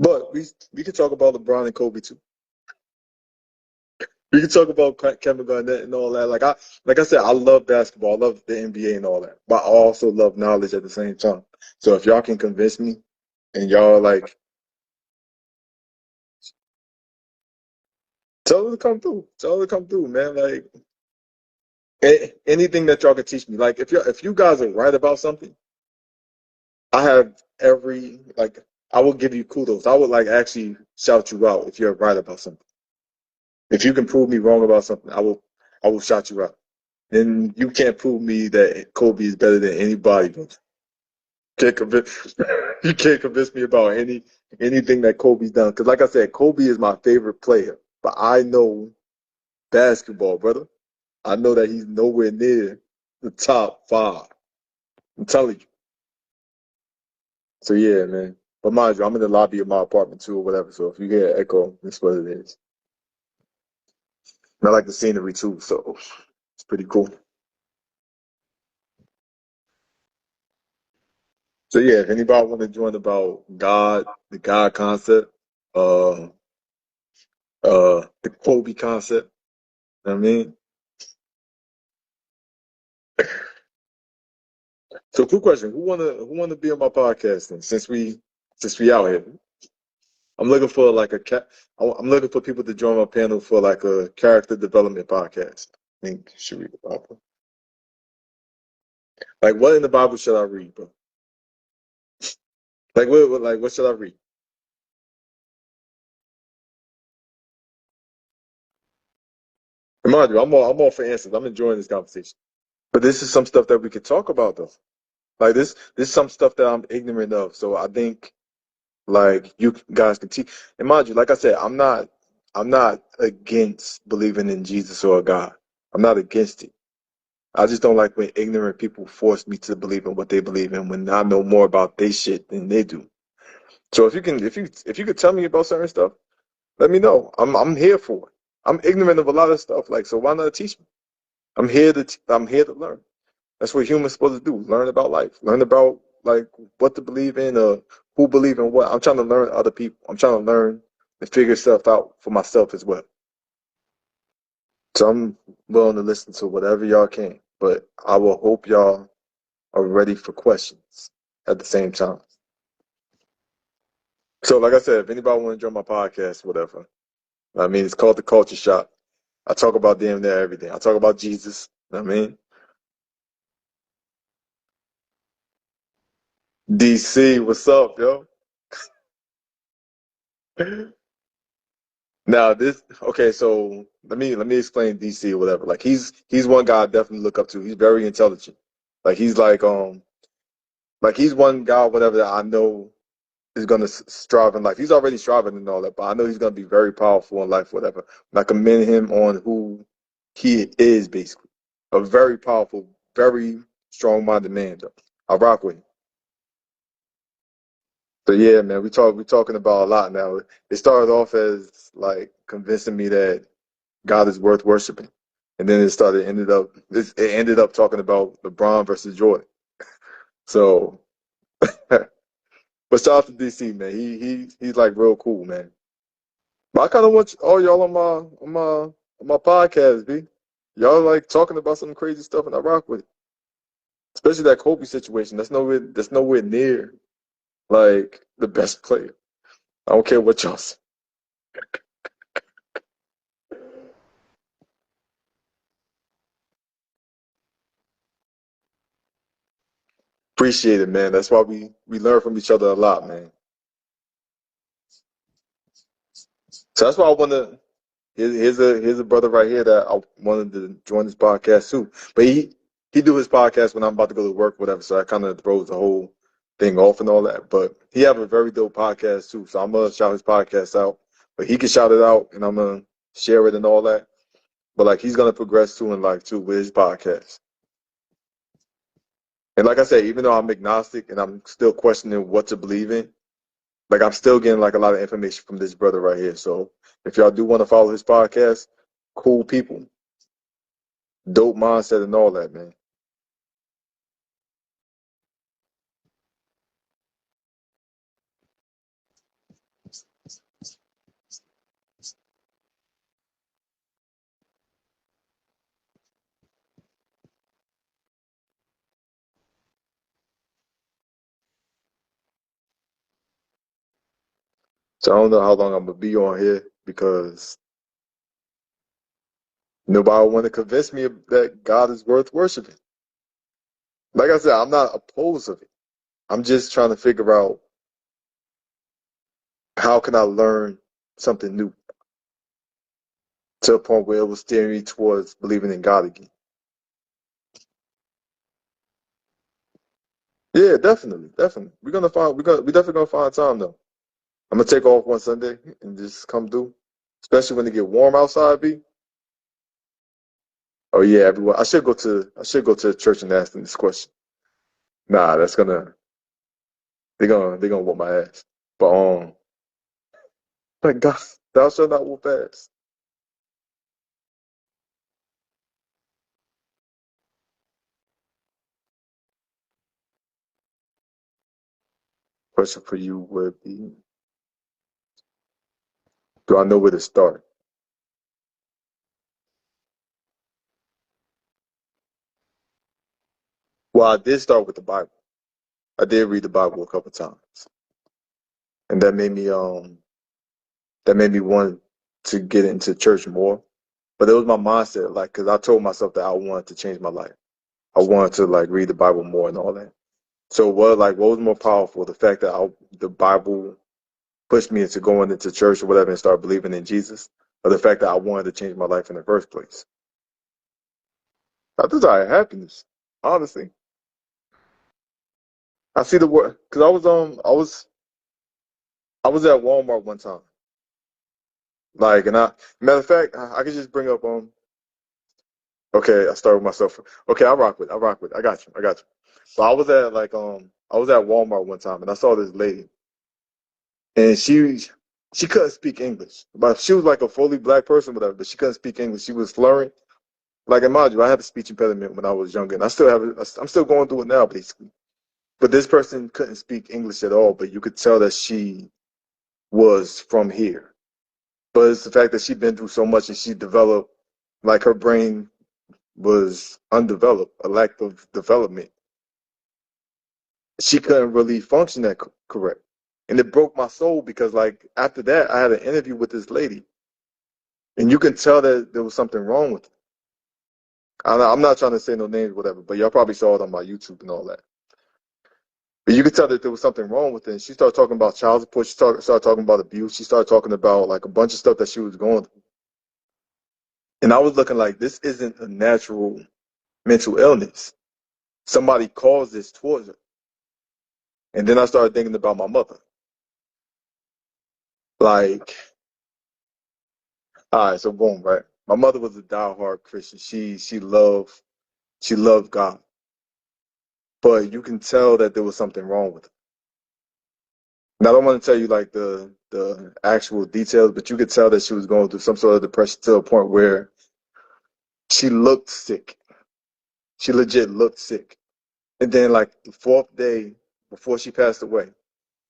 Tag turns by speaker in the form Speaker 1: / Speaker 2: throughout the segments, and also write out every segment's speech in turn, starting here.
Speaker 1: But we could talk about LeBron and Kobe too. We can talk about Kevin Garnett and all that. Like I said, I love basketball. I love the NBA and all that. But I also love knowledge at the same time. So if y'all can convince me and y'all like tell them to come through. Tell them to come through, man. Like anything that y'all can teach me. Like if you guys are right about something, I have every like I will give you kudos. I would like actually shout you out if you're right about something. If you can prove me wrong about something, I will shout you out. Then you can't prove me that Kobe is better than anybody. Can't convince you can't convince me about anything that Kobe's done. Because like I said, Kobe is my favorite player. But I know basketball, brother. I know that he's nowhere near the top five. I'm telling you. So yeah, man. But mind you, I'm in the lobby of my apartment too, or whatever. So if you hear an echo, that's what it is. And I like the scenery too, so it's pretty cool. So yeah, if anybody want to join about God, the God concept, uh, the Kobe concept, you know what I mean. So, quick question: who wanna be on my podcast? Then, since we out here, I'm looking for like a cat. I'm looking for people to join my panel for like a character development podcast. I think should read the Bible. Like, what in the Bible should I read, bro? Like, what should I read? And mind you, I'm all for answers. I'm enjoying this conversation. But this is some stuff that we could talk about, though. Like this is some stuff that I'm ignorant of. So I think like you guys can teach. And mind you, like I said, I'm not against believing in Jesus or God. I'm not against it. I just don't like when ignorant people force me to believe in what they believe in when I know more about their shit than they do. So if you could tell me about certain stuff, let me know. I'm here for it. I'm ignorant of a lot of stuff. Like so, why not teach me? I'm here to learn. That's what humans supposed to do. Learn about life. Learn about like what to believe in or who believe in what. I'm trying to learn other people. I'm trying to learn and figure stuff out for myself as well. So I'm willing to listen to whatever y'all can. But I will hope y'all are ready for questions at the same time. So like I said, if anybody want to join my podcast, whatever. I mean it's called the Culture Shop. I talk about damn near everything. I talk about Jesus. You know what I mean? DC, what's up, yo? Now this okay, so let me explain DC or whatever. Like he's one guy I definitely look up to. He's very intelligent. Like he's like he's one guy whatever that I know is gonna strive in life. He's already striving and all that, but I know he's gonna be very powerful in life, whatever. And I commend him on who he is basically. A very powerful, very strong-minded man though. I rock with him. So yeah, man, we talking about a lot now. It started off as like convincing me that God is worth worshiping. And then it ended up talking about LeBron versus Jordan. So but shout out to DC man. He's like real cool, man. But I kinda want all y'all on my podcast, B. Y'all like talking about some crazy stuff and I rock with it. Especially that Kobe situation. That's nowhere near like the best player. I don't care what y'all say. Appreciate it, man. That's why we learn from each other a lot, man. So that's why I wanna here's a brother right here that I wanted to join this podcast too. But he do his podcast when I'm about to go to work, whatever. So I kind of throws the whole thing off and all that. But he have a very dope podcast too. So I'm gonna shout his podcast out. But he can shout it out, and I'm gonna share it and all that. But like he's gonna progress too in life too with his podcast. And like I said, even though I'm agnostic and I'm still questioning what to believe in, like I'm still getting like a lot of information from this brother right here. So if y'all do want to follow his podcast, cool people, dope mindset and all that, man. So I don't know how long I'm gonna be on here because nobody want to convince me that God is worth worshiping. Like I said, I'm not opposed of it. I'm just trying to figure out how can I learn something new to a point where it will steer me towards believing in God again. Yeah, definitely, definitely. We definitely gonna find time though. I'm gonna take off one Sunday and just come through, especially when it get warm outside. Be oh yeah, everyone. I should go to the church and ask them this question. Nah, that's gonna they're gonna whoop my ass. But like God, thou shalt not whoop ass. Question for you would be: do I know where to start? Well, I did start with the Bible. I did read the Bible a couple times, and that made me want to get into church more. But it was my mindset, like, because I told myself that I wanted to change my life. I wanted to like read the Bible more and all that. So what was more powerful, the fact that the Bible pushed me into going into church or whatever and start believing in Jesus, or the fact that I wanted to change my life in the first place? I desire happiness, honestly. I see the word because I was at Walmart one time, like, and matter of fact, I could just bring up okay, I start with myself. Okay, I got you, I got you. So I was at Walmart one time and I saw this lady and she couldn't speak English, but she was like a fully black person, whatever. But she couldn't speak English. She was slurring. Like, mind you, I had a speech impediment when I was younger, and I still have it. I'm still going through it now, basically. But this person couldn't speak English at all. But you could tell that she was from here. But it's the fact that she'd been through so much and she developed, like her brain was undeveloped, a lack of development. She couldn't really function that correct. And it broke my soul because, like, after that, I had an interview with this lady, and you can tell that there was something wrong with her. I'm not trying to say no names, whatever, but y'all probably saw it on my YouTube and all that. But you could tell that there was something wrong with it. And she started talking about child support. Started talking about abuse. She started talking about like a bunch of stuff that she was going through. And I was looking like this isn't a natural mental illness. Somebody caused this towards her. And then I started thinking about my mother. Like, all right, so boom, right? My mother was a diehard Christian. She loved God. But you can tell that there was something wrong with her. And I don't want to tell you like the actual details, but you could tell that she was going through some sort of depression to a point where she looked sick. She legit looked sick. And then, like the fourth day before she passed away,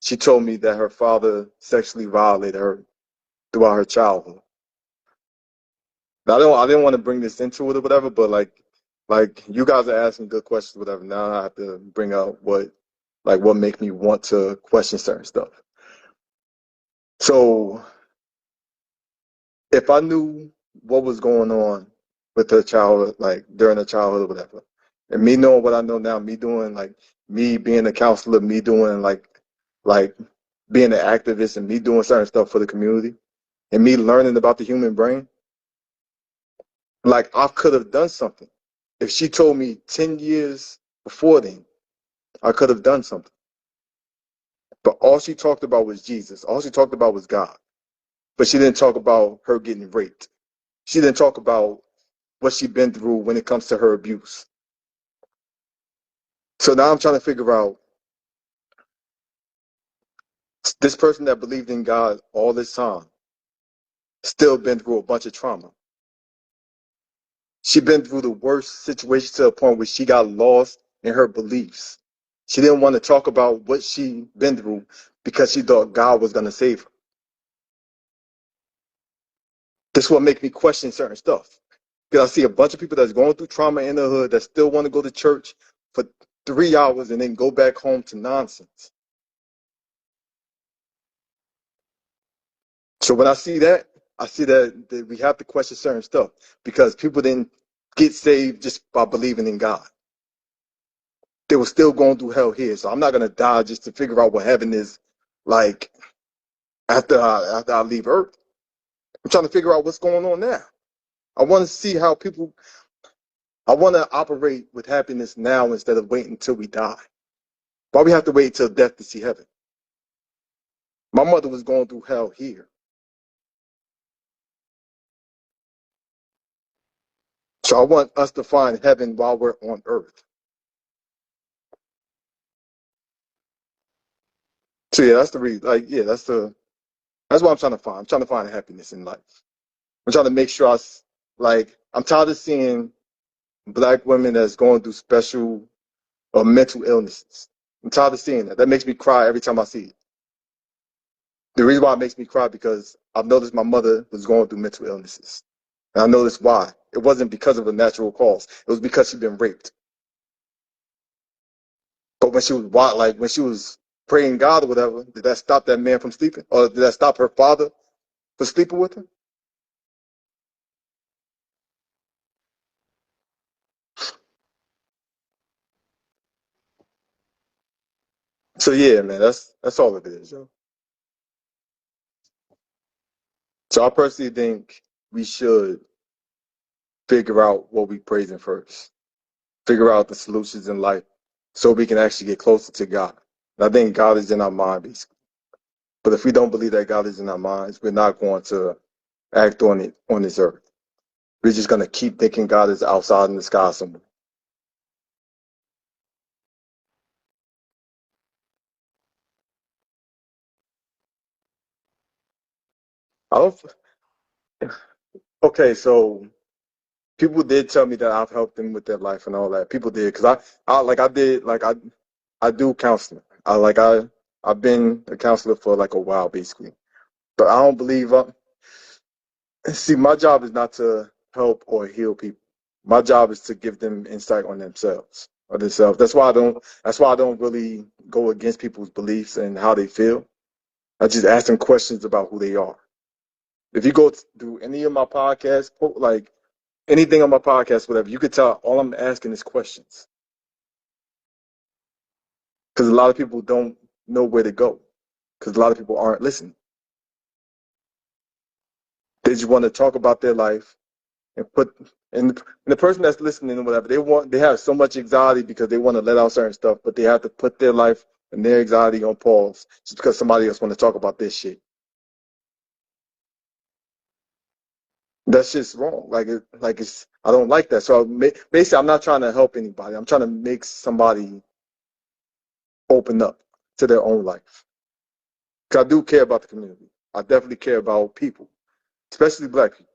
Speaker 1: she told me that her father sexually violated her throughout her childhood. Now, I didn't want to bring this into it or whatever, but like you guys are asking good questions, whatever. Now I have to bring out what make me want to question certain stuff. So if I knew what was going on with her childhood, like during her childhood or whatever, and me knowing what I know now, me doing like me being a counselor, me doing like being an activist and me doing certain stuff for the community and me learning about the human brain, like I could have done something. If she told me 10 years before then, I could have done something. But all she talked about was Jesus. All she talked about was God. But she didn't talk about her getting raped. She didn't talk about what she'd been through when it comes to her abuse. So now I'm trying to figure out this person that believed in God all this time still been through a bunch of trauma. She been through the worst situation to a point where she got lost in her beliefs. She didn't want to talk about what she been through because she thought God was going to save her. This what make me question certain stuff. Because I see a bunch of people that's going through trauma in the hood that still want to go to church for 3 hours and then go back home to nonsense. So when I see that we have to question certain stuff because people didn't get saved just by believing in God. They were still going through hell here. So I'm not gonna die just to figure out what heaven is like after I leave Earth. I'm trying to figure out what's going on now. I want to see how people. I want to operate with happiness now instead of waiting until we die. Why we have to wait till death to see heaven? My mother was going through hell here. So I want us to find heaven while we're on earth. So yeah, that's the reason. Like, yeah, that's what I'm trying to find. I'm trying to find happiness in life. I'm trying to make sure I'm tired of seeing black women that's going through special or mental illnesses. I'm tired of seeing that. That makes me cry every time I see it. The reason why it makes me cry because I've noticed my mother was going through mental illnesses. And I noticed why. It wasn't because of a natural cause. It was because she'd been raped. But when she was praying God or whatever, did that stop that man from sleeping? Or did that stop her father from sleeping with her? So yeah, man, that's all it is, yo. So I personally think we should figure out what we praising first. Figure out the solutions in life so we can actually get closer to God. And I think God is in our mind, basically. But if we don't believe that God is in our minds, we're not going to act on it on this earth. We're just going to keep thinking God is outside in the sky somewhere. I don't. Okay, so people did tell me that I've helped them with their life and all that. People did because I do counseling. I've been a counselor for like a while, basically. But I don't believe. See, my job is not to help or heal people. My job is to give them insight on themselves or themselves. That's why I don't. That's why I don't really go against people's beliefs and how they feel. I just ask them questions about who they are. If you go through any of my podcasts, like anything on my podcast, whatever, you could tell all I'm asking is questions because a lot of people don't know where to go because a lot of people aren't listening. They just want to talk about their life and and the person that's listening or whatever they have so much anxiety because they want to let out certain stuff, but they have to put their life and their anxiety on pause just because somebody else want to talk about this shit. That's just wrong. It's I don't like that. So basically, I'm not trying to help anybody. I'm trying to make somebody open up to their own life. Because I do care about the community. I definitely care about people, especially black people,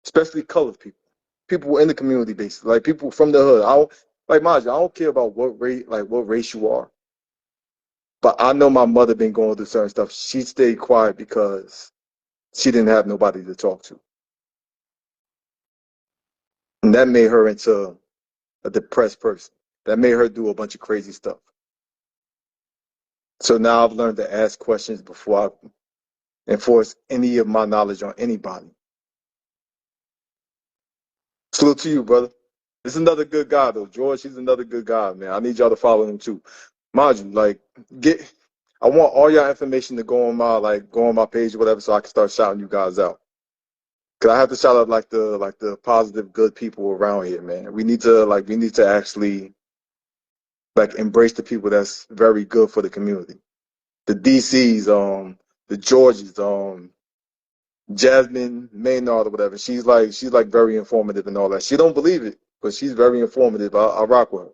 Speaker 1: especially colored people, people in the community, basically, like people from the hood. Maja, I don't care about what race you are. But I know my mother been going through certain stuff. She stayed quiet because she didn't have nobody to talk to, and that made her into a depressed person. That made her do a bunch of crazy stuff. So now I've learned to ask questions before I enforce any of my knowledge on anybody. Salute to you, brother. This is another good guy though. George, he's another good guy, man. I need y'all to follow him too. Mind you, get I want all your information to go on my page or whatever so I can start shouting you guys out. Cause I have to shout out the positive good people around here, man. We need to actually embrace the people that's very good for the community. The DCs, the Georges, Jasmine Maynard or whatever. She's like very informative and all that. She don't believe it, but she's very informative. I rock with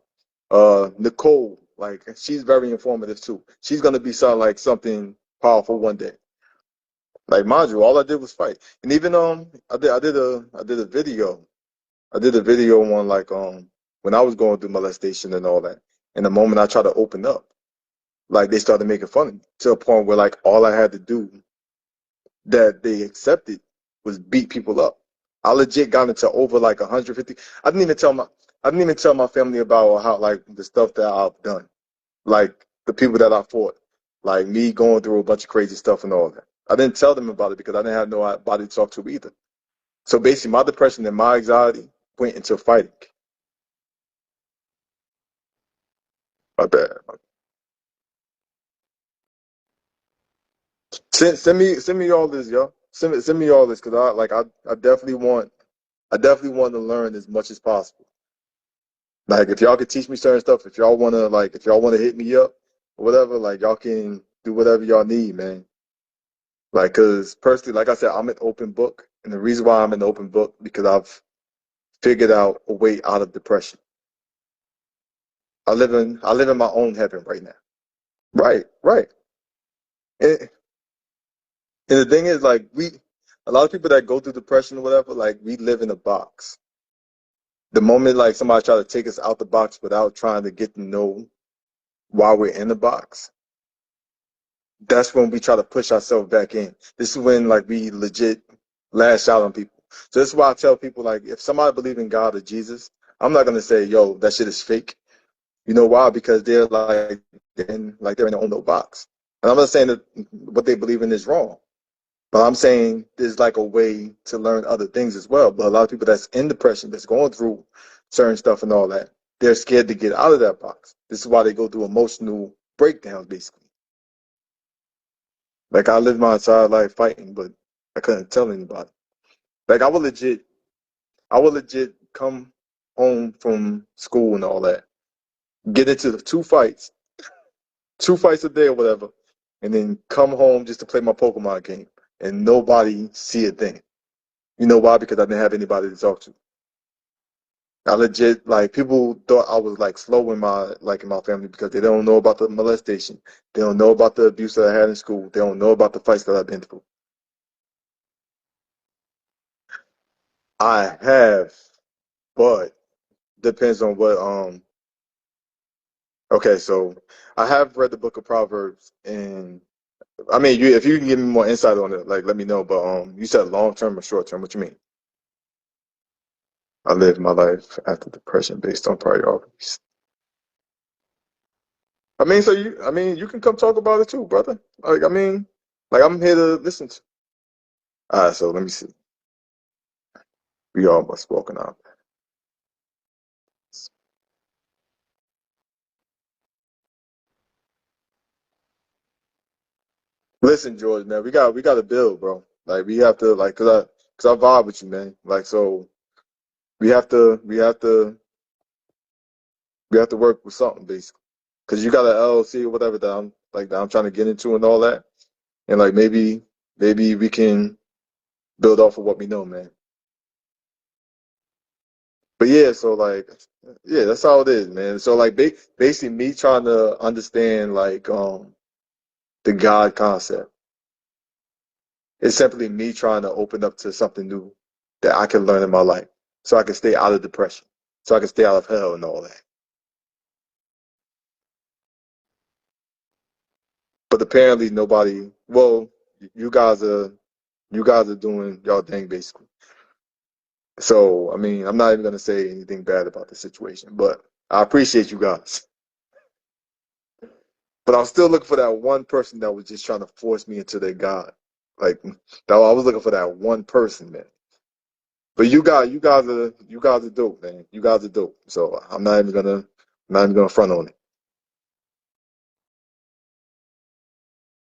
Speaker 1: her. Nicole, like she's very informative too. She's gonna be something powerful one day. Like mind you, all I did was fight. And even I did a video. I did a video on when I was going through molestation and all that. And the moment I tried to open up, like they started making fun of me to a point where like all I had to do that they accepted was beat people up. I legit got into over like 150. I didn't even tell my family about how like the stuff that I've done, like the people that I fought, like me going through a bunch of crazy stuff and all that. I didn't tell them about it because I didn't have nobody to talk to either. So basically, my depression and my anxiety went into fighting. My bad. Send me all this, yo. Send me all this because I definitely want to learn as much as possible. Like if y'all could teach me certain stuff, if y'all wanna hit me up or whatever, like y'all can do whatever y'all need, man. Like, cause personally, like I said, I'm an open book, and the reason why I'm an open book because I've figured out a way out of depression. I live in my own heaven right now. Right, right. And, and the thing is, like a lot of people that go through depression or whatever, like we live in a box. The moment like somebody try to take us out the box without trying to get to know why we're in the box, that's when we try to push ourselves back in. This is when like we legit lash out on people. So this is why I tell people like if somebody believe in God or Jesus, I'm not gonna say, yo, that shit is fake. You know why? Because they're in their own little box. And I'm not saying that what they believe in is wrong. But I'm saying there's like a way to learn other things as well. But a lot of people that's in depression, that's going through certain stuff and all that, they're scared to get out of that box. This is why they go through emotional breakdowns, basically. Like I lived my entire life fighting, but I couldn't tell anybody. Like I would legit come home from school and all that, get into the two fights a day or whatever, and then come home just to play my Pokemon game, and nobody see a thing. You know why? Because I didn't have anybody to talk to. I legit like people thought I was like slow in my family because they don't know about the molestation. They don't know about the abuse that I had in school. They don't know about the fights that I've been through. I have, but depends on what okay, so I have read the book of Proverbs and I mean if you can give me more insight on it, like let me know. But you said long term or short term, what you mean? I lived my life after depression based on priorities. I mean, you can come talk about it too, brother. Like I'm here to listen to. All right, so let me see. We almost spoken out. Listen, George, man, we got to build, bro. Like we have to, like, cause I vibe with you, man. Like, so we have to work with something, basically. Cause you got an LLC or whatever that I'm trying to get into and all that, and like maybe we can build off of what we know, man. But yeah, so like, yeah, that's how it is, man. So like, basically, me trying to understand like the God concept. It's simply me trying to open up to something new that I can learn in my life, so I can stay out of depression, so I can stay out of hell and all that. But apparently, nobody. Well, you guys are you guys are doing y'all thing basically. So I mean, I'm not even gonna say anything bad about the situation, but I appreciate you guys. But I'm still looking for that one person that was just trying to force me into their God. Like that, I was looking for that one person, man. But you guys are dope, man. You guys are dope. So I'm not even gonna front on it.